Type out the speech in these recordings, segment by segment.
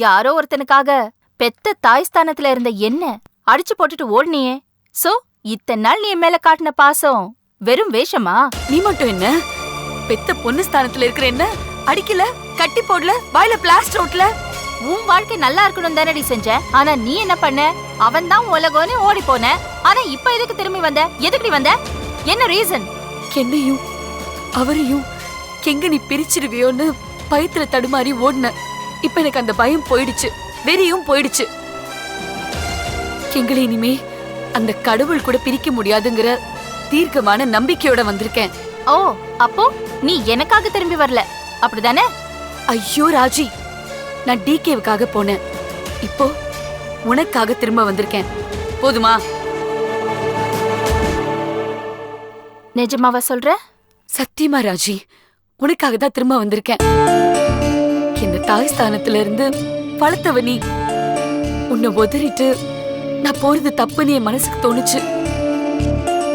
யாரோ ஒருத்தனுக்காக பெத்த தாய் ஸ்தானத்துல இருந்த என்ன அடிச்சு போட்டுட்டு ஓடுனியே. சோ இத்தனை நாள் நீ என் மேல காட்டின பாசம் வெறும் வேஷமா? நீ மட்டும் என்ன பெத்த பொண்ணு ஸ்தானத்துல இருக்கிற என்ன அடிக்கல, கட்டி போடல, வாயில பிளாஸ்டர் ஓட்டல. உன் வாழ்க்கை நல்லா இருக்கணும் தானடி செஞ்ச. ஆனா நீ என்ன பண்ண? அவன் தான் உலகம்னு ஓடி போன. ஆனா இப்ப எதுக்கு திரும்பி வந்த? எதுக்கு வந்த? என்ன ரீசன்? என்னையும் அவரையும் எங்க நீ பிரிச்சிருவியோன்னு பயத்துல தடுமாறி ஓடுன. இப்ப எனக்கு அந்த பயம் போயிடுச்சு, வெறியும் போயிடுச்சு. எங்களை இனிமே அந்த கடவுள் கூட பிரிக்க முடியாதுங்கிற தீர்க்கமான நம்பிக்கையோட வந்திருக்கேன். ஓ, அப்போ நீ எனக்காக திரும்பி வரல, அப்படிதானே? ஐயோ ராஜி, நான் டிகேவுக்காக போனேன். இப்போ உனக்காக திரும்ப வந்திருக்கேன். போதுமா? நிஜமாவா சொல்ற? சத்தியமா ராஜி, உனக்காக தான் திரும்ப வந்திருக்கேன். இந்த தாய் ஸ்தானத்துல இருந்து வளர்த்தவ நீ. உன்னை உதறிட்டு நான் போறது தப்புன்னு என் மனசுக்கு தோணுச்சு.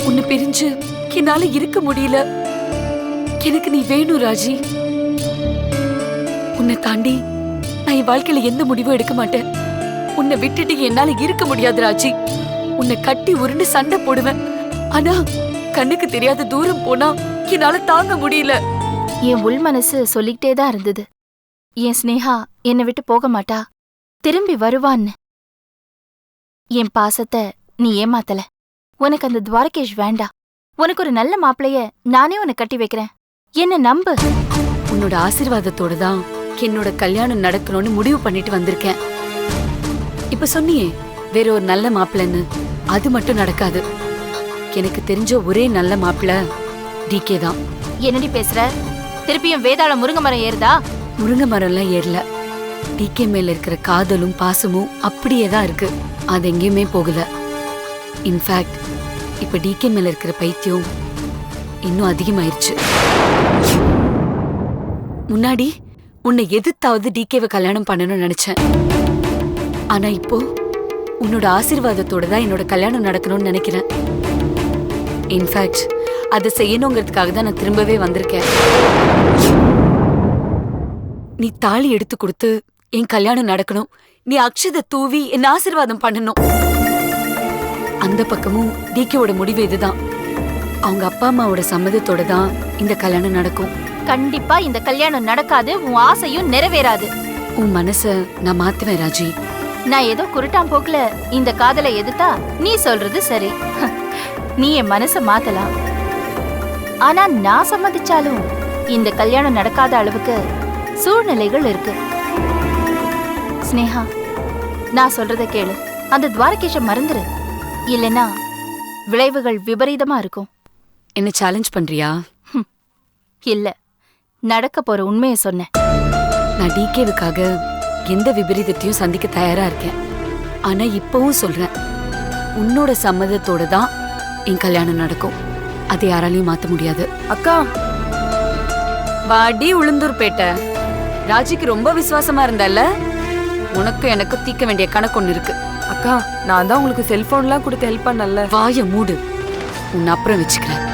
உன்னை பிரிஞ்சு என்னால இருக்க முடியல. எனக்கு நீ வேணும் ராஜி. உன்னை தாண்டி நான் என் வாழ்க்கையில எந்த முடிவும் எடுக்க மாட்டேன். உன்னை விட்டுட்டு என்னால இருக்க முடியாது ராஜி. உன்னை கட்டி உருண்டு சண்டை போடுவேன். ஆனா கண்ணுக்கு தெரியாத தூரம் போனா என்னால தாங்க முடியல. என் உள் மனசு சொல்லிக்கிட்டே தான் இருந்தது, என் ஸ்னேகா என்னை விட்டு போக மாட்டா, திரும்பி வருவான்னு. என் பாசத்தை நீ ஏமாத்தல. உனக்கு அந்த துவாரகேஷ் வேண்டாம். உனக்கு ஒரு நல்ல மாப்பிளைய நானே உனக்கு கட்டி வைக்கிறேன். என்ன நம்பு. உன்னோட ஆசீர்வாதத்தோட தான் என்னோட கல்யாணம் நடக்கணும்னு முடிவு பண்ணிட்டு வந்திருக்கேன். இப்ப சொன்னியே வேற ஒரு நல்ல மாப்பிள்ளைன்னு, அது மட்டும் நடக்காது. எனக்கு தெரிஞ்ச ஒரே நல்ல மாப்பிள்ளை டிகே தான். என்னடி பேசுற? திருப்பியும் வேதாள முருங்கை மரம் ஏறுதா? முருங்கை மரம்லாம் ஏறல. டிகே மேல இருக்கிற காதலும் பாசமும் அப்படியே தான் இருக்கு. அது எங்கேயுமே போகல. இன்ஃபேக்ட் இப்ப டிகே மேல இருக்கிற பைத்தியம் இன்னும் அதிகமாயிருச்சு. முன்னாடி உன்னை எதிர்த்தாவது டிகேவை கல்யாணம் பண்ணணும்னு நினைச்சேன். ஆனா இப்போ உன்னோட ஆசீர்வாதத்தோட தான் என்னோட கல்யாணம் நடக்கணும்னு நினைக்கிறேன். இன்ஃபேக்ட் அதை செய்யணுங்கிறதுக்காக தான் நான் திரும்பவே வந்திருக்கேன். நீ தாலி எடுத்து கொடுத்து என் கல்யாணம் நடக்கணும். நீ அக்ஷதை தூவி என் ஆசீர்வாதம் பண்ணணும். அந்த பக்கமும் டிகேவோட முடிவு இதுதான். அவங்க அப்பா அம்மாவோட சம்மதத்தோட தான் இந்த கல்யாணம் நடக்கும். கண்டிப்பா இந்த கல்யாணம் நடக்காது. உன் ஆசையும் நிறைவேறாது. உன் மனச நான் மாத்துவேன் ராஜி. நான் ஏதோ குருட்டாம் போக்குல இந்த காதலை எதிர்த்தா நீ சொல்றது சரி. நீ என் மனச மாத்தலாம். ஆனா நான் சம்மதிச்சாலும் இந்த கல்யாணம் நடக்காத அளவுக்கு சூழ்நிலைகள் இருக்கு. ஸ்னேகா, நான் சொல்றத கேளு. அந்த துவாரகேஷ மறந்துரு. இல்லனா விளைவுகள் விபரீதமா இருக்கும். என்ன சேலஞ்ச் பண்றியா? இல்ல, நடக்க போற உண்மையை சொன்னேன். நான் டிகேவுக்காக எந்த விபரீதத்தையும் சந்திக்க தயாரா இருக்கேன். ஆனா இப்பவும் சொல்றேன், உன்னோட சம்மதத்தோட தான் என் கல்யாணம் நடக்கும். அதை யாராலையும் மாத்த முடியாது. அக்கா, வாடி உளுந்தூர்பேட்டை. ராஜிக்கு ரொம்ப விசுவாசமா இருந்தால, உனக்கு எனக்கு தீக்க வேண்டிய கணக்கு ஒண்ணு இருக்கு. அக்கா, நான் தான் உங்களுக்கு செல்போன்லாம் கொடுத்து ஹெல்ப் பண்ணல. வாய மூடு. உன்னை அப்புறம் வச்சுக்கிறேன்.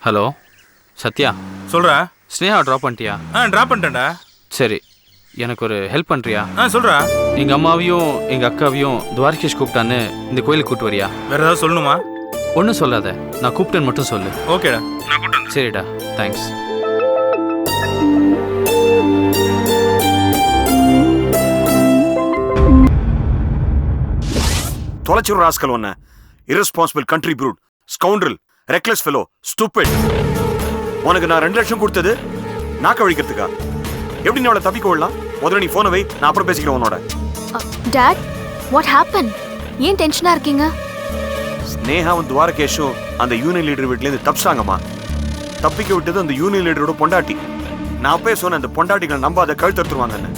ஹலோ சத்யா, சொல்றா. ஸ்னேஹா ட்ராப் பண்ணிட்டியா? ட்ராப் பண்ணிட்டேன்டா. சரி, எனக்கு ஒரு ஹெல்ப் பண்ணுறியா? சொல்றா. எங்கள் அம்மாவையும் எங்கள் அக்காவையும் துவாரகேஷ் கூப்பிட்டான்னு இந்த கோயிலுக்கு கூப்பிட்டு வரியா? வேற ஏதாவது சொல்லணுமா? ஒன்றும் சொல்லாத, நான் கூப்பிட்டேன்னு மட்டும் சொல்லு. ஓகேடா, நான் கூப்பிட்டேன். சரிடா, தேங்க்ஸ். தொலைச்சிரு ராஸ்கல். ஒன்ன irresponsible country brute, scoundrel, reckless fellow, stupid. உனக்கு நான் 2 லட்சம் கொடுத்தது நாக்க வழிக்கிறதுக்கா? எப்படி நீ அவளை தப்பிக்க விடலாம்? முதல்ல நீ போனை வை, நான் அப்புறம் பேசிக்கிறேன் உன்னோட. Dot, what happen? ஏன் டென்ஷனா இருக்கீங்க? ஸ்னேகாவும் துவாரகேஷும் அந்த யூனியன் லீடர் வீட்ல இருந்து தப்பிச்சாங்கம்மா. தப்பிக்க விட்டது அந்த யூனியன் லீடரோட பொண்டாட்டி. நான் அப்பயே சொன்னேன் அந்த பொண்டாட்டிகளை நம்பாத கழுத்தறுத்துருவாங்கன்னு.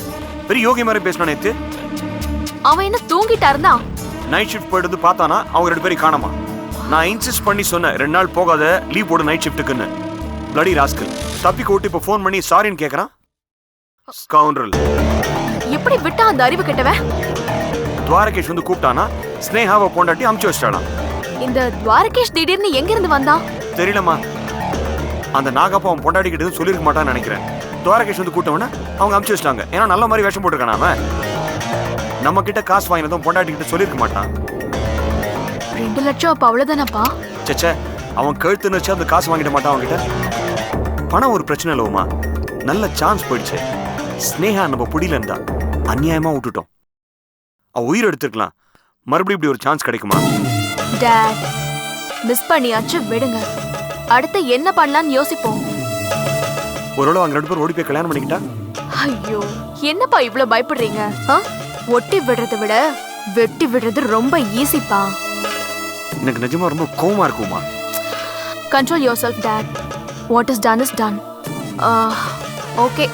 பெரிய யோகி மாதிரி பேசினா நேத்து. அவன் என்ன தூங்கிட்டா இருந்தான்? நைட் ஷிஃப்ட் போயிட்டு பார்த்தானா அவங்க 2 பேரும் காணாமா. நான் இன்சிஸ்ட் பண்ணி சொன்னேன் 2 நாள் போகாத, லீவ் போடு நைட் ஷிஃப்ட்டுக்குன்னு. பிளடி ராஸ்கல் தப்பிக்க விட்டு இப்ப ஃபோன் பண்ணி சாரின்னு கேக்குறான். ஸ்கவுண்டரல். எப்படி விட்டா அந்த அறிவு கெட்டவன்? துவாரகேஷ் வந்து கூப்பிட்டானா ஸ்னேகாவை பொண்டாட்டி அமுச்சு வச்சிட்டாளாம். இந்த துவாரகேஷ் திடீர்னு எங்க இருந்து வந்தான்? தெரியலமா. அந்த நாகப்பா அவன் பொண்டாட்டி கிட்ட சொல்லிருக்க மாட்டான்னு நினைக்கிறேன். துவாரகேஷ் வந்து கூட்டவன அவங்க அமுச்சு வச்சிட்டாங்க. ஏன்னா நல்ல மாதிரி வேஷம் போட்டுருக்கான் அவன். நம்ம கிட்ட காசு வாங்கினதும் பொண்டாட்டி கிட்ட சொல்லிருக்க மாட்டான். 2 லட்சம் அப்ப அவ்வளவுதானப்பா? சச்சே, அவன் கழுத்து நினைச்சு அந்த காசு வாங்கிட மாட்டான் அவன்கிட்ட. பணம் ஒரு பிரச்சனை இல்லவுமா, நல்ல சான்ஸ் போயிடுச்சு. ஸ்னேகா நம்ம புடியில இருந்தா அநியாயமா விட்டுட்டோம். அவ உயிர் எடுத்துருக்கலாம். மறுபடியும் இப்படி ஒரு சான்ஸ் கிடைக்குமா? டாட், மிஸ் பண்ணியாச்சு, விடுங்க. அடுத்து என்ன பண்ணலாம்னு யோசிப்போம். ஒருவேளை அவங்க 2 பேரும் ஓடி போய் கல்யாணம் பண்ணிக்கிட்டா? ஐயோ, என்னப்பா இவ்ளோ பயப்படுறீங்க? ஒட்டி விடுறதை விட வெட்டி விடுறது ரொம்ப ஈஸிப்பா. எனக்கு நிஜமா ரொம்ப கோவமா இருக்குமா. Control yourself, Dad. What is done is done. Okay,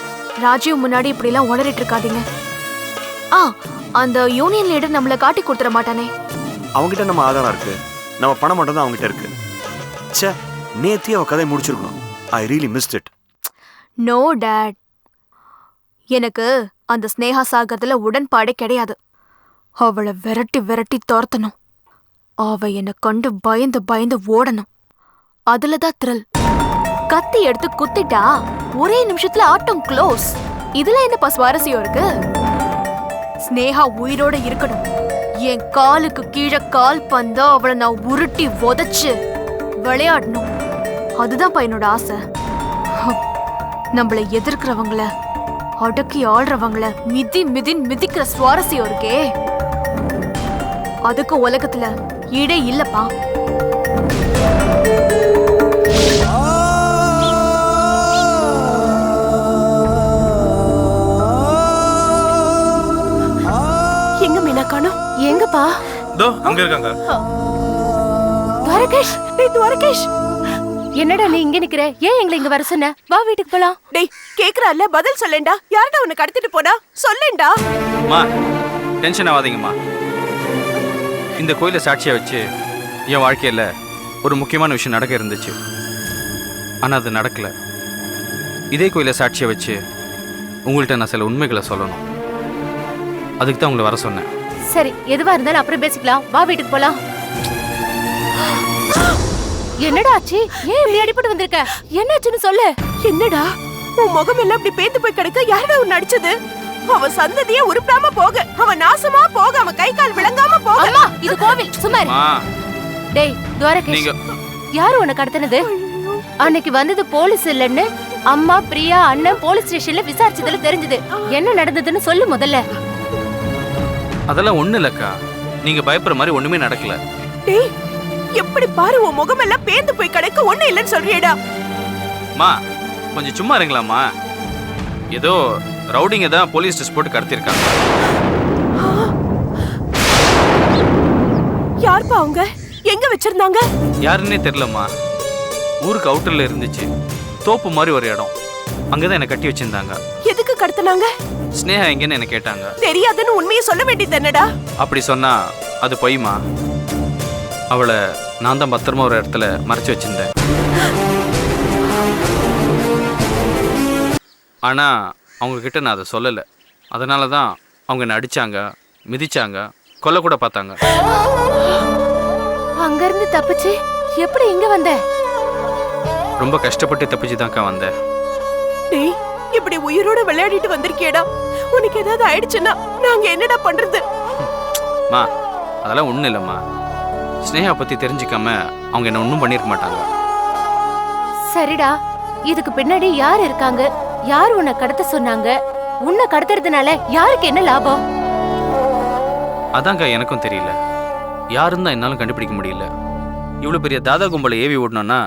Rajiv முன்னாடி இப்படிலாம் உளறிட்டு இருக்காதீங்க. அந்த யூனியன் லீடர் நம்மள காட்டி கொடுத்துற மாட்டானே? அவங்கிட்ட நம்ம ஆதாரம் இருக்கு. நம்ம பணம் மட்டும் தான் அவங்கிட்ட இருக்கு. ச்சே, நேத்தே அவ கதை முடிச்சிருக்கணும். I really missed it. No, Dad. எனக்கு அந்த ஸ்னேகா சாகறதுல உடன்பாடே கிடையாது. அவளை விரட்டி விரட்டி துரத்தணும். அவ என்னை கண்டு பயந்து பயந்து ஓடணும். அதுலதான் த்ரில். கத்தி எடுத்து குத்திட்டா ஒரே நிமிஷத்துல ஆட்டம் க்ளோஸ். இதுல என்னப்பா சுவாரஸ்யம் இருக்கு? ஸ்னேகா உயிரோட இருக்கணும். என் காலுக்கு கீழே கால் பந்தா அவளை நான் உருட்டி உதைச்சு விளையாடணும். அதுதான் என்னோட ஆசை. நம்மளை எதிர்க்கிறவங்கள அடக்கி ஆள்றவங்கள மிதி மிதின் மிதிக்கிற சுவாரஸ்யம் இருக்கே, அதுக்கு உலகத்துல ஈடே இல்லப்பா. எங்க மீனா காணோம்? எங்கப்பா? தோ அங்க இருக்காங்க. துவாரகேஷ், டேய் துவாரகேஷ், என்னடா நீ இங்க நிக்கிற? ஏன் எங்களை இங்க வர சொன்ன? வா வீட்டுக்கு போலாம். டேய் கேக்குறல்ல, பதில் சொல்லேன்டா. யாரடா உன்னை கடத்திட்டு போனா? சொல்லேன்டா. அம்மா டென்ஷன் ஆகாதீங்கம்மா. இந்த கோயிலை சாட்சியா வச்சு என் வாழ்க்கையில ஒரு முக்கியமான விஷயம் நடக்க இருந்துச்சு. ஆனா அது நடக்கல. இதே கோயிலை சாட்சியா வச்சு உங்கள்கிட்ட நான் சில உண்மைகளை சொல்லணும். அதுக்கு தான் உங்களை வர சொன்னேன். சரி, எதுவா இருந்தாலும் அப்புறம் பேசிக்கலாம். வா வீட்டுக்கு போலாம். என்னடா ஆச்சு? ஏன் இப்படி அடிபட்டு வந்திருக்க? என்னாச்சுன்னு சொல்லு. என்னடா உன் முகம் எல்லாம் இப்படி பேந்து போய் கிடக்க? யாரடா உன்னை அடிச்சது? அவன் சந்ததியே உருப்படாம போக, அவன் நாசமா போக, அவன் கை கால் விளங்காம போக. அம்மா, இது கோவில், சும்மா இரு. டேய் துவாரகேஷ், நீங்க யாரு உன்னை கடத்தினது? அன்னைக்கு வந்தது போலீஸ் இல்லன்னு அம்மா, பிரியா, அண்ணன் போலீஸ் ஸ்டேஷன்ல விசாரிச்சதுல தெரிஞ்சது. என்ன நடந்ததுன்னு சொல்லு முதல்ல. அதெல்லாம் ஒண்ணு இல்லக்கா, நீங்க பயப்படுற மாதிரி ஒண்ணுமே நடக்கல. டேய் எப்படி பாரு, உன் முகம் எல்லாம் பேந்து போய் கிடக்க, ஒண்ணு இல்லன்னு சொல்றியேடா. மா கொஞ்சம் சும்மா இருங்களாம்மா. ஏதோ ரவுடிங்க தான் போலீஸ் டெஸ்ட் போட்டு கடத்திருக்காங்க. யார்ப்பா அவங்க? எங்க வச்சிருந்தாங்க? யாருன்னே தெரியலம்மா. ஊருக்கு அவுட்டர்ல இருந்துச்சு. தோப்பு மாதிரி ஒரு இடம். அங்கதான் என்ன கட்டி வச்சிருந்தாங்க. எதுக்கு கடத்தினாங்க? ஸ்னேகா எங்கன்னு என்ன கேட்டாங்க. தெரியாதுன்னு உண்மையை சொல்ல வேண்டியது என்னடா? அப்படி சொன்னா அது பொய்மா. அவளை நான் தான் பத்திரமா ஒரு இடத்துல மறைச்சு வச்சிருந்தேன். ஆனா அவங்க கிட்ட நான் அதை சொல்லலை. அதனால தான் அவங்க என்ன அடிச்சாங்க, மிதிச்சாங்க, கொல்ல கூட பார்த்தாங்க. அங்க இருந்து தப்பிச்சு எப்படி இங்க வந்த? ரொம்ப கஷ்டப்பட்டு தப்பிச்சு தான்க்கா வந்தேன். டேய் இப்படி உயிரோட விளையாடிட்டு வந்திருக்கியேடா. உனக்கு ஏதாவது ஆயிடுச்சுன்னா நாங்க என்னடா பண்றது? மா அதெல்லாம் ஒன்றும் இல்லைம்மா. ஸ்னேகா பற்றி தெரிஞ்சுக்காம அவங்க என்ன ஒன்றும் பண்ணியிருக்க மாட்டாங்க. சரிடா, இதுக்கு பின்னாடி யார் இருக்காங்க? யார் உன்னை கடத்த சொன்னாங்க? உன்னை கடத்துறதுனால யாருக்கு என்ன லாபம்? அதாங்க எனக்கும் தெரியல. யாருன்னு தான் என்னாலும் கண்டுபிடிக்க முடியல. இவ்வளோ பெரிய தாதா கும்பலை ஏவி ஓடணும்னா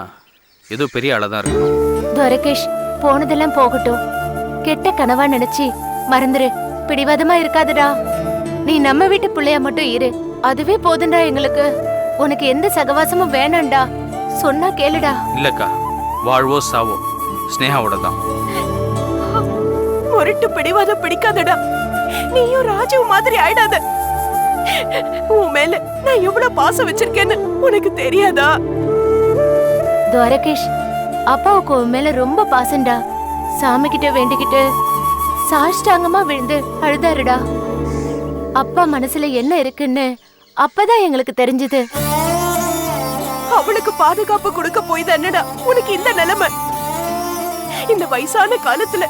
ஏதோ பெரிய ஆளாக தான் இருக்கணும். துவாரகேஷ், போனதெல்லாம் போகட்டும். கெட்ட கனவா நினைச்சு மறந்துரு. பிடிவாதமா இருக்காதடா. நீ நம்ம வீட்டு பிள்ளையா மட்டும் இரு, அதுவே போதும்டா எங்களுக்கு. உனக்கு எந்த சகவாசமும் வேணாம்டா. சொன்னா கேளுடா. இல்லக்கா, வாழ்வோ சாவோ ஸ்னேகாவோட தான். முரட்டு பிடிவாத பிடிக்காதடா. நீயும் ராஜு மாதிரி ஆயிடாத. உன் மேல நான் எவ்வளவு பாசம் வச்சிருக்கேன்னு உனக்கு தெரியாதா? துவாரகேஷ், அப்பாவுக்கு உன் மேல ரொம்ப பாசம்டா. சாமி கிட்ட வேண்டிக்கிட்டு சாஷ்டாங்கமா விழுந்து அழுதாருடா. அப்பா மனசுல என்ன இருக்குன்னு அப்பதான் எங்களுக்கு தெரிஞ்சது. அவளுக்கு பாதுகாப்பு கொடுக்க போய் தானடா உனக்கு இந்த நிலைமை. இந்த வயசான காலத்துல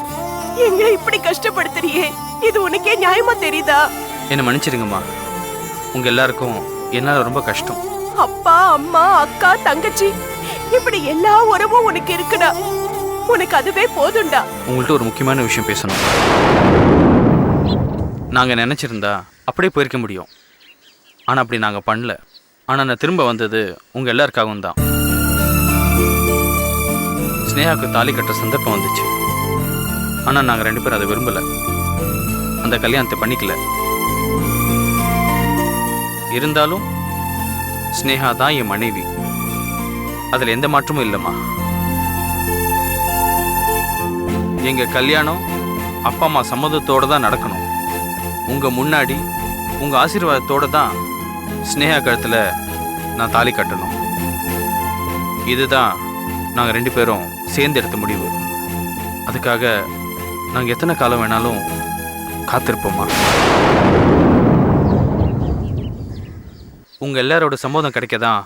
எங்களை இப்படி கஷ்டப்படுத்துறியே, இது உனக்கே நியாயமா தெரியுதா? என்னை மன்னிச்சிடுங்கம்மா. உங்க எல்லாருக்கும் என்னால ரொம்ப கஷ்டம். அப்பா, அம்மா, அக்கா, தங்கச்சி இப்படி எல்லா உறவும் உனக்கு இருக்குடா. உனக்கு அதுவே போதும்டா. உங்கள்கிட்ட ஒரு முக்கியமான விஷயம் பேசணும். நாங்க நினைச்சிருந்தா அப்படியே போயிருக்க முடியும். ஆனா அப்படி நாங்க பண்ணல. ஆனா நான் திரும்ப வந்தது உங்க எல்லாருக்காகவும் தான். ஸ்னேகாவுக்கு தாலி கட்டுற சந்தர்ப்பம் வந்துச்சு. ஆனா நாங்க 2 பேரும் அதை விரும்பல. அந்த கல்யாணத்தை பண்ணிக்கல. இருந்தாலும் ஸ்னேகா தான் என் மனைவி. அதுல எந்த மாற்றமும் இல்லைம்மா. எங்க கல்யாணம் அப்பா அம்மா சம்மதத்தோட தான் நடக்கணும். உங்க முன்னாடி உங்க ஆசீர்வாதத்தோட தான் ஸ்னேகா கழுத்துல நான் தாலி கட்டணும். இதுதான் நாங்க 2 பேரும் சேர்ந்து எடுத்த முடிவு. அதுக்காக நாங்க எத்தனை காலம் வேணாலும் காத்திருப்போம்மா. உங்க எல்லாரோட சம்மதம் கிடைக்க தான்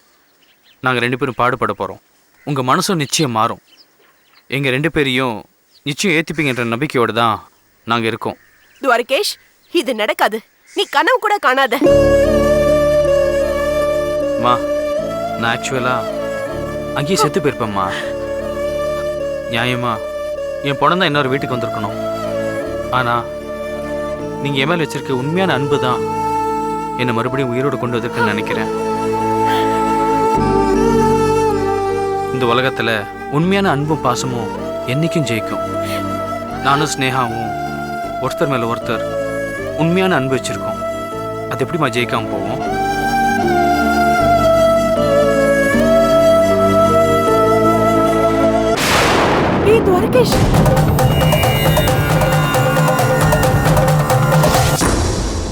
நாங்க 2 பேரும் பாடுபட போறோம். உங்க மனசும் நிச்சயம் மாறும். எங்க 2 பேரையும் நிச்சயம் ஏத்திப்பீங்கன்ற நம்பிக்கையோடு தான் நாங்க இருக்கோம். துவாரகேஷ், இது நடக்காது. நீ கனவு கூட காணாத. மா, நான் ஆக்சுவலா அங்கேயே செத்து போயிருப்பேம்மா. நியாயமா என் பணம் தான் இன்னொரு வீட்டுக்கு வந்திருக்கணும். ஆனா நீங்க என் மேல வச்சிருக்க உண்மையான அன்பு தான் என்னை மறுபடியும் உயிரோடு கொண்டு வந்திருக்குன்னு நினைக்கிறேன். இந்த உலகத்துல உண்மையான அன்பும் பாசமும் என்னைக்கும் ஜெயிக்கும். நானும் ஸ்னேகாவும் ஒருத்தர் மேல ஒருத்தர் உண்மையான அன்பு வச்சிருக்கோம். அது எப்படிமா ஜெயிக்காம போவோம்? ஏய் துவாரகேஷ்,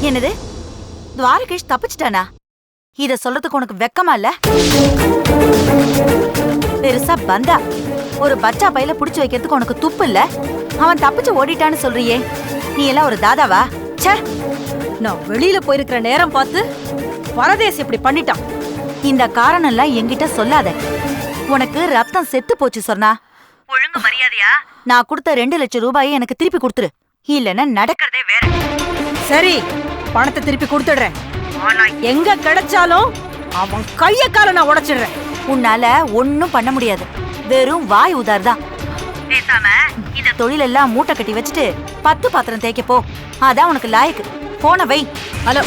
என்னது? துவாரகேஷ் தப்பிச்சிட்டானா? இத சொல்றதுக்கு உனக்கு வெக்கமா இல்ல? பெருசா பந்தா ஒரு பச்சா பையில புடிச்சு வைக்கிறதுக்கு உனக்கு துப்பு இல்ல? அவன் தப்பிச்சு ஓடிட்டான்னு சொல்றியே, நீ எல்லாம் ஒரு தாதாவா? ச்சே, நான் வெளியில போயிருக்கிற நேரம் பார்த்து பரதேசி இப்படி பண்ணிட்டான். இந்த காரணம் எல்லாம் என்கிட்ட சொல்லாத. உனக்கு ரத்தம் செத்து போச்சு சொன்னா ஒழுங்கு மரியாதையா நான் கொடுத்த 2 லட்சம் ரூபாயை எனக்கு திருப்பி கொடுத்துரு. இல்லன்னா நடக்கிறதே வேற. சரி, பணத்தை திருப்பி கொடுத்துடுறேன். ஆனா எங்க கிடைச்சாலும் அவன் கைய கால நான் உடைச்சிடுறேன். உன்னால ஒன்னும் பண்ண முடியாது. வெறும் வாய் உதார்தான். பேசாம இந்த தொழிலெல்லாம் மூட்டை கட்டி வச்சுட்டு 10 பாத்திரம் தேய்க்க போ. அதான் உனக்கு லாயக்கு. போன வை. ஹலோ,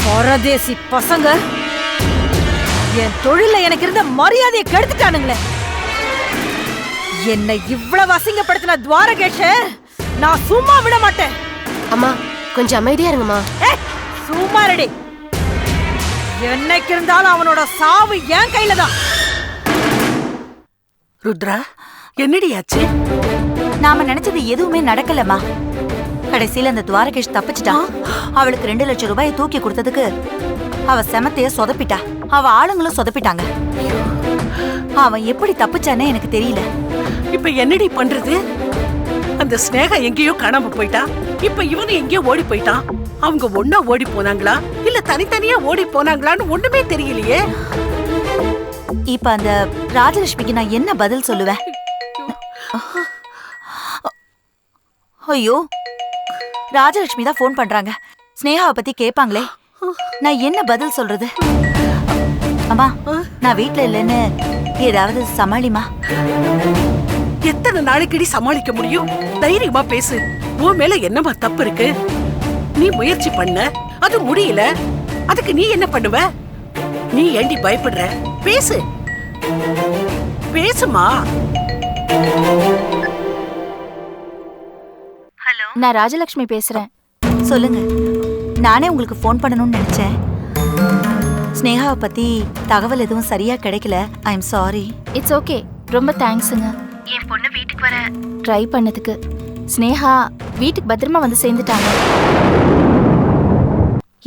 பரதேசி பசங்க என் தொழில எனக்கு இருந்த மரியாதையை கெடுத்துட்டானுங்களே. என்னை இவ்வளவு அசிங்கப்படுத்தின துவாரகேஷ நான் சும்மா விட மாட்டேன். அம்மா, கொஞ்சம் அமைதியா இருங்கம்மா. சும்மா ரெடி. என்னைக்கு இருந்தாலும் அவனோட சாவு என் கையில தான். ருத்ரா, என்னடி ஆச்சு? நாம நினைச்சது எதுவுமே நடக்கலமா. கடைசியில அந்த துவாரகேஷ் தப்பிச்சிட்டான். அவளுக்கு 2 லட்சம் ரூபாயை தூக்கி கொடுத்ததுக்கு அவ செமத்தைய சொதப்பிட்டா. அவ ஆளுங்களும் சொதப்பிட்டாங்க. அவன் எப்படி தப்பிச்சானே எனக்கு தெரியல. இப்ப என்னடி பண்றது? அந்த ஸ்னேகா எங்கேயோ காணாம போயிட்டா. இப்ப இவனு எங்கேயோ ஓடி போயிட்டான். அவங்க ஒன்னா ஓடி போனாங்களா இல்ல தனித்தனியா ஓடி போனாங்களான்னு ஒண்ணுமே தெரியலையே. இப்ப அந்த ராஜலட்சுமிக்கு நான் என்ன பதில் சொல்லுவேன்? ஐயோ, ராஜலட்சுமி தான் போன் பண்றாங்க. ஸ்னேகாவை பத்தி கேட்பாங்களே, நான் என்ன பதில் சொல்றது? அம்மா, நான் வீட்ல இல்லைன்னு ஏதாவது சமாளிமா. எத்தனை நாளைக்கடி சமாளிக்க முடியும்? தைரியமா பேசு. உன் மேல என்னமா தப்பு இருக்கு? நீ முயற்சி பண்ண, அது முடியல. அதுக்கு நீ என்ன பண்ணுவ? நீ ஏண்டி பயப்படுற? பேசு, பேசுமா. ஹலோ, நான் ராஜலட்சுமி பேசுறேன். சொல்லுங்க. நானே உங்களுக்கு போன் பண்ணணும்னு நினைச்சேன். ஸ்னேகாவை பத்தி தகவல் எதுவும் சரியா கிடைக்கல. I am sorry. It's okay. ரொம்ப தேங்க்ஸுங்க. என் பொண்ணு வீட்டுக்கு வர ட்ரை பண்ணதுக்கு. ஸ்னேகா வீட்டுக்கு பத்திரமா வந்து சேர்ந்துட்டாங்க.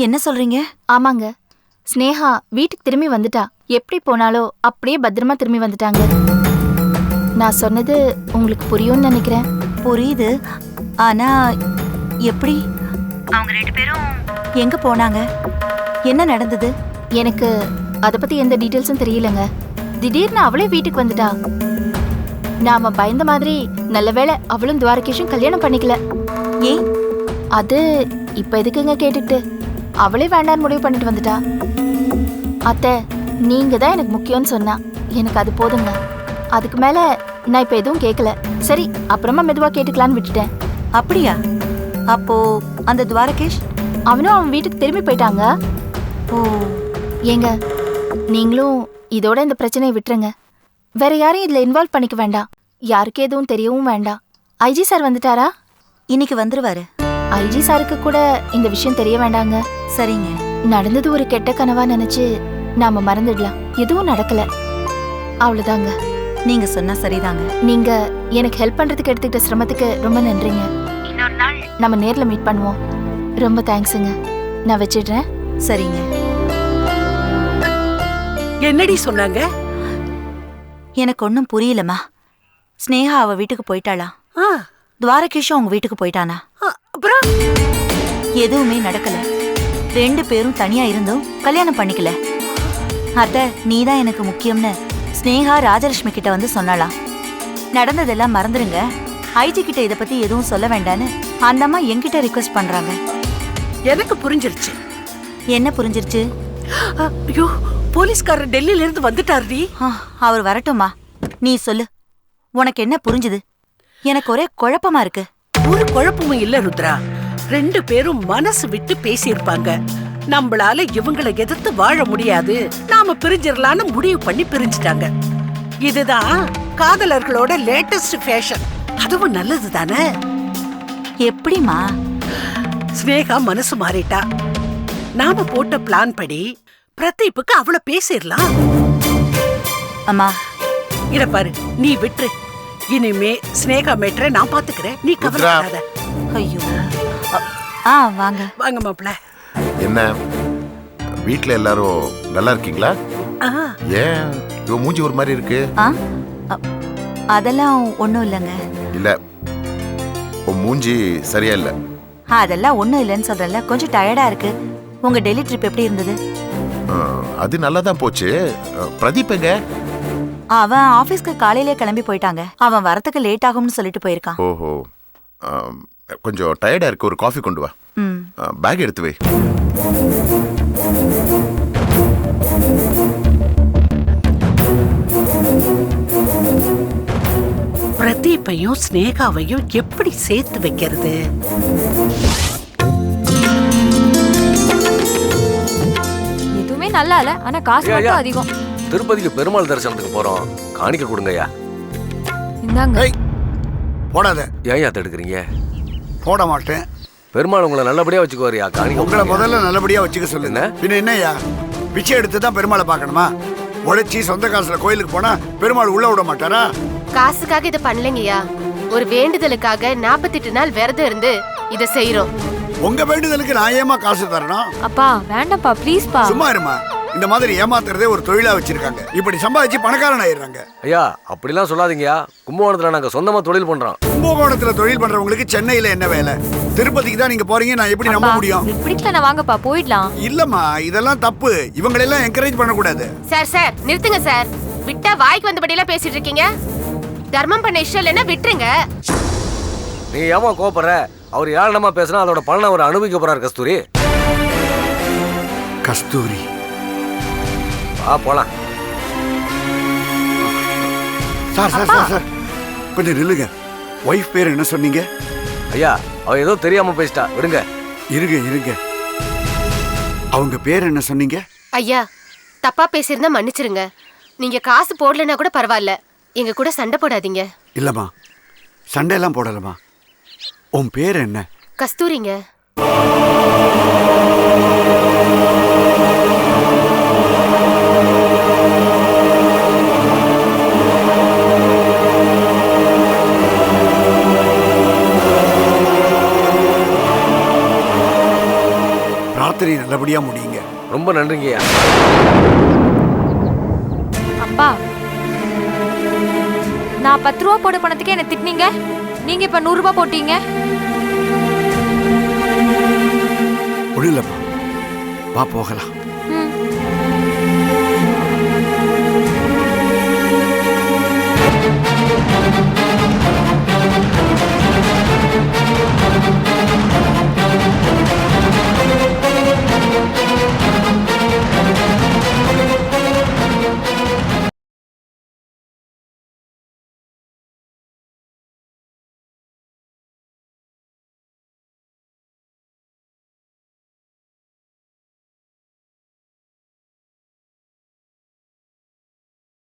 என்ன சொல்றீங்க? ஆமாங்க, ஸ்னேகா வீட்டுக்கு திரும்பி வந்துட்டா. எப்படி போனாலோ அப்படியே பத்திரமா திரும்பி வந்துட்டாங்க. நான் சொன்னது உங்களுக்கு புரியும்னு நினைக்கிறேன். புரியுது. ஆனா எப்படி? அவங்க 2 பேரும் எங்க போனாங்க? என்ன நடந்தது? எனக்கு அத பத்தி எந்த டீடைல்ஸும் தெரியலங்க. திடீர்னு அவளே வீட்டுக்கு வந்துட்டா. நாம பயந்த மாதிரி நல்ல வேளை அவளும் துவாரகேஷும் கல்யாணம் பண்ணிக்கல. ஏன்? அது இப்ப எதுக்குங்க கேட்டுக்கிட்டு? அவளே வேண்டான்னு முடிவு பண்ணிட்டு வந்துட்டா. அத்தை, நீங்க தான் எனக்கு முக்கியம்னு சொன்னா. எனக்கு அது போதுங்க. அதுக்கு மேல நான் இப்ப எதுவும் கேட்கல. சரி, அப்புறமா மெதுவா கேட்டுக்கலான்னு விட்டுட்டேன். அப்படியா? அப்போ அந்த துவாரகேஷ்? அவனும் அவன் வீட்டுக்கு திரும்பி போயிட்டாங்க. ஓ. ஏங்க, நீங்களும் இதோட இந்த பிரச்சனையை விட்டுருங்க. வேற யாரையும் இதுல இன்வால்வ் பண்ணிக்க வேண்டாம். யாருக்கு எதுவும் தெரியவும் வேண்டாம். ஐஜி சார் வந்துட்டாரா? இன்னைக்கு வந்துருவாரு. ஐஜி சாருக்கு கூட இந்த விஷயம் தெரிய வேண்டாங்க. சரிங்க. நடந்தது ஒரு கெட்ட கனவா நினைச்சு நாம மறந்துடலாம். எதுவும் நடக்கல, அவ்வளவுதாங்க. நீங்க சொன்னா சரிதாங்க. நீங்க எனக்கு ஹெல்ப் பண்றதுக்கு எடுத்துக்கிட்ட சிரமத்துக்கு ரொம்ப நன்றிங்க. இன்னொரு நாள் நம்ம நேர்ல மீட் பண்ணுவோம். ரொம்ப தேங்க்ஸுங்க. நான் வச்சிடுறேன். சரிங்க. என்னடி சொன்னாங்க? எனக்கு ஒன்னும் புரியலமா. ஸ்னேகா அவ வீட்டுக்கு போயிட்டாளா? துவாரகேஷும் அவங்க வீட்டுக்கு போயிட்டானா? அப்புறம் எதுவுமே நடக்கல. 2 பேரும் தனியா இருந்தும் கல்யாணம் பண்ணிக்கல. அத்தை, நீதான் எனக்கு முக்கியம்னு ஸ்னேகா ராஜலட்சுமி கிட்ட வந்து சொன்னாலாம். நடந்ததெல்லாம் மறந்துருங்க, ஐஜி கிட்ட இத பத்தி எதுவும் சொல்ல வேண்டான்னு அந்த அம்மா என்கிட்ட ரிக்வெஸ்ட் பண்றாங்க. எனக்கு புரிஞ்சிருச்சு. என்ன புரிஞ்சிருச்சு? ஐயோ, போலீஸ்காரர் டெல்லியில இருந்து வந்துட்டாருடி. அவர் வரட்டுமா? நீ சொல்லு, உனக்கு என்ன புரிஞ்சுது? எனக்கு ஒரே குழப்பமா இருக்கு. ஒரு குழப்பமும் இல்ல ருத்ரா. 2 பேரும் மனசு விட்டு பேசியிருப்பாங்க. நம்மளால இவங்களை எதிர்த்து வாழ முடியாது, நாம பிரிஞ்சிடலான்னு முடிவு பண்ணி பிரிஞ்சுட்டாங்க. இதுதான் காதலர்களோட லேட்டஸ்ட் ஃபேஷன். அதுவும் நல்லது தானே? எப்படிமா? ஸ்னேகா மனசு மாறிட்டா. நாம போட்ட பிளான் படி பிரதீப்புக்கு அவளை பேசிடலாம். அம்மா, இத பாரு, நீ விட்டுரு. இனிமே ஸ்னேகா மேட்டரை நான் பாத்துக்கிறேன், நீ கவலைப்படாத. ஐயோ. வாங்க வாங்க மாப்பிள்ள. என்ன வீட்ல எல்லாரும் நல்லா இருக்கீங்களா? ஏன் இவ மூஞ்சி ஒரு மாதிரி இருக்கு? அதெல்லாம் ஒண்ணும் இல்லைங்க. இல்ல, உன் மூஞ்சி சரியா இல்ல. அதெல்லாம் ஒண்ணும் இல்லைன்னு சொல்றல. கொஞ்சம் டயர்டா இருக்கு. உங்க டெல்லி ட்ரிப் எப்படி இருந்தது? அது நல்லா தான் போச்சு. பிரதீப் எங்க? அவன் ஆபீஸ்க்கு காலையிலே கிளம்பி போயிட்டாங்க. அவன் வரத்துக்கு லேட் ஆகும்னு சொல்லிட்டு போயிருக்கான். ஓஹோ, கொஞ்சம் டயர்டா இருக்கு. ஒரு காஃபி கொண்டு வா. பேக் எடுத்து வை. பிரதீப்பையும் ஸ்னேகாவையும் எப்படி சேர்த்து வைக்கிறது? எதுவுமே நல்லா இல்ல, ஆனா காசு மட்டும் அதிகம். திருப்பதிக்கு பெருமாள் தரிசனத்துக்கு போறோம், காணிக்க கொடுங்கய்யா. இந்தாங்க. போடாத. ஏன் யாத்த எடுக்கிறீங்க? போட மாட்டேன். பெருமாள் உங்களை நல்லபடியா வச்சுக்குவாரியா. காணிக்க உங்களை முதல்ல நல்லபடியா வச்சுக்க சொல்லுங்க. பின்ன என்னய்யா, பிச்சை எடுத்து தான் பெருமாளை பார்க்கணுமா? உழைச்சி சொந்த காசுல கோயிலுக்கு போனா பெருமாள் உள்ள விட மாட்டாரா? காசுக்காக இத பண்ணலங்கய்யா, ஒரு வேண்டுதலுக்காக 48 நாள் விரதம் இருந்து இத செய்றோம். உங்க வேண்டுதலுக்கு நான் ஏமா காசு தரணும்? அப்பா வேண்டாம்ப்பா, ப்ளீஸ்ப்பா. சும்மா இருமா. இந்த மாதிரி ஏமாத்துறதே ஒரு தொழிலா வச்சிருக்காங்க. இப்படி சம்பாதிச்சு பணக்காரன் ஆயிடுறாங்க. ஐயா, அப்படிலாம் சொல்லாதீங்கயா. கும்பகோணத்துல நாங்க சொந்தமா தொழில் பண்றோம். கும்பகோணத்துல தொழில் பண்றவங்களுக்கு சென்னையில என்ன வேலை? திருப்பதிக்கு தான் நீங்க போறீங்க, நான் எப்படி நம்ப முடியும்? பிடிக்கல, வாங்கப்பா போயிடலாம். இல்லம்மா, இதெல்லாம் தப்பு. இவங்களெல்லாம் என்கரேஜ் பண்ண கூடாது. சார் நிறுத்துங்க சார். விட்டா வாய்க்கு வந்தபடியெல்லாம் பேசிட்டு இருக்கீங்க. தர்மம் பண்ண இஷ்டம் இல்லைன்னா விட்டுருங்க. நீ ஏமா கோபப்படுற? அவர் ஏளனமா பேசினா அதோட பலனை அவர் அனுபவிக்க போறாரு. கஸ்தூரி கஸ்தூரி போலாம். சார் கொஞ்சம் நில்லுங்க. ஒய்ஃப் பேர் என்ன சொன்னீங்க? ஐயா, அவ ஏதோ தெரியாம பேசிட்டா, விடுங்க. இருங்க. அவங்க பேர் என்ன சொன்னீங்க? ஐயா, தப்பா பேசியிருந்தா மன்னிச்சிருங்க. நீங்க காசு போடலன்னா கூட பரவாயில்ல, எங்க கூட சண்டை போடாதீங்க. இல்லம்மா, சண்டையெல்லாம் போடலமா. உன் பேர் என்ன? கஸ்தூரிங்க. யாத்திரை நல்லபடியா முடியுங்க. ரொம்ப நன்றிங்கய்யா. அப்பா, நான் 10 ரூபா போட பணத்துக்கே என்ன திட்டினீங்க, நீங்க இப்ப 100 ரூபாய் போட்டீங்க. முடியலப்பா, வா போகலாம்.